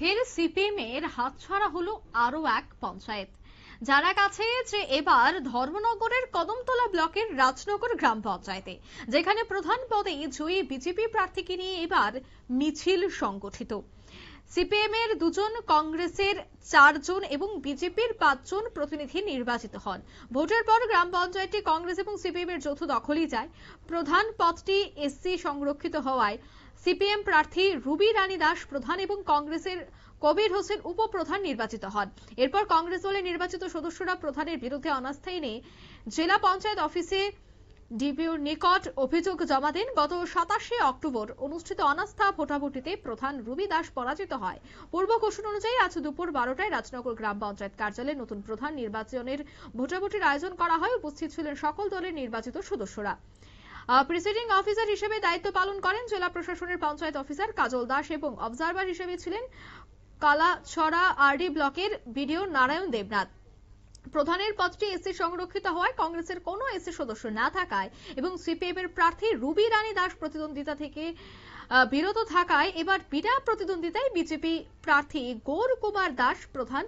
ফের সিপিএম এর হাতছাড়া হলো আরো এক পঞ্চায়েত। জানা গেছে যে এবার ধর্মনগরের কদমতলা ব্লকের রাজনগর গ্রাম পঞ্চায়েতে, যেখানে প্রধান পদে জয়ী বিজেপি প্রার্থীকে নিয়ে এবার মিছিল সংগঠিত। সিপিএম এর 2 জন, কংগ্রেসের 4 জন এবং বিজেপির 5 জন প্রতিনিধি নির্বাচিত হন। ভোটের পর গ্রাম পঞ্চায়েতটি কংগ্রেস এবং সিপিএম এর যৌথ দখলেই যায়। প্রধান পদটি এসসি সংরক্ষিত হওয়ায় সিপিএম প্রার্থী রুবি রানী দাস প্রধান এবং কংগ্রেসের কবির হোসেন উপপ্রধান নির্বাচিত হন। এরপর কংগ্রেস দলের নির্বাচিত সদস্যরা প্রধানের বিরুদ্ধে অনাস্থা এনে জেলা পঞ্চায়েত অফিসে ডিপিওর নিকট অভিযোগ জমা দেন। গত 27শে অক্টোবর অনুষ্ঠিত অনাস্থা ভোটাভুটিতে প্রধান রুবি দাস পরাজিত হয়। পূর্ব ঘোষণা অনুযায়ী আজ দুপুর 12টায় রাজনগর গ্রাম পঞ্চায়েত কার্যালয়ে নতুন প্রধান নির্বাচনের ভোটাভুটির আয়োজন করা হয়। উপস্থিত ছিলেন সকল দলের নির্বাচিত সদস্যরা। প্রিসাইডিং অফিসার হিসেবে দায়িত্ব পালন করেন জেলা প্রশাসনের পঞ্চায়েত অফিসার কাজল দাস এবং অবজারভার হিসেবে ছিলেন কালাছড়া আরডি ব্লকের বিডিও নারায়ণ দেবনাথ। প্রধানের পদটি এসসি সংরক্ষিত হওয়ায় কংগ্রেসের কোনো এসসি সদস্য না থাকায় এবং সিপিএম এর প্রার্থী রুবি রানী দাস প্রতিদ্বন্দ্বিতা থেকে বিরত থাকায় এবার বিনা প্রতিদ্বন্দ্বিতায় বিজেপি প্রার্থী গৌর কুমার দাস প্রধান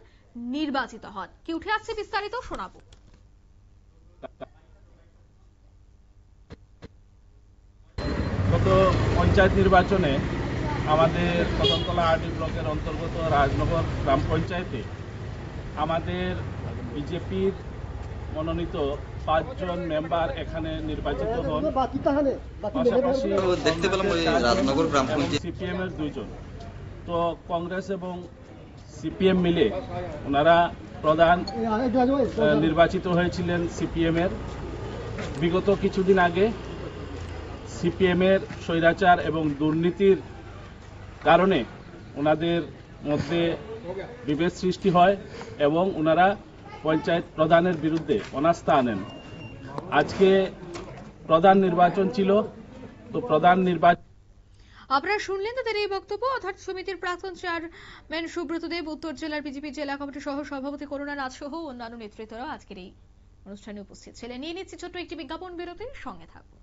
নির্বাচিত হন। কি উঠে আসছে বিস্তারিত শোনাবো। গত পঞ্চায়েত নির্বাচনে আমাদের কদমতলা আরডি ব্লকের অন্তর্গত রাজনগর গ্রাম পঞ্চায়েতে আমাদের বিজেপির মনোনীত 5 জন মেম্বার এখানে নির্বাচিত হন। পাশাপাশি সিপিএম এর 2 জন। তো কংগ্রেস এবং সিপিএম মিলে ওনারা প্রধান নির্বাচিত হয়েছিলেন সিপিএম এর। বিগত কিছুদিন আগে সিপিএম এর স্বৈরাচার এবং দুর্নীতির কারণে ওনাদের মধ্যে বিভেদ সৃষ্টি হয় এবং ওনারা পঞ্চায়েত প্রধানের বিরুদ্ধে অনাস্থা আনেন। আজকে প্রধান নির্বাচন ছিল, তো প্রধান নির্বাচন আপনারা শুনলেন তাদের এই বক্তব্য। অর্থাৎ সমিতির প্রাক্তন চেয়ারম্যান সুব্রত দেব, উত্তর জেলার বিজেপি জেলা কমিটি সহ সভাপতি করুণা নাথ সহ অন্যান্য নেতৃত্বরা আজকের এই অনুষ্ঠানে উপস্থিত ছিলেন। নিয়ে নিচ্ছি ছোট্ট একটি বিজ্ঞাপন বিরতির সঙ্গে থাকুন।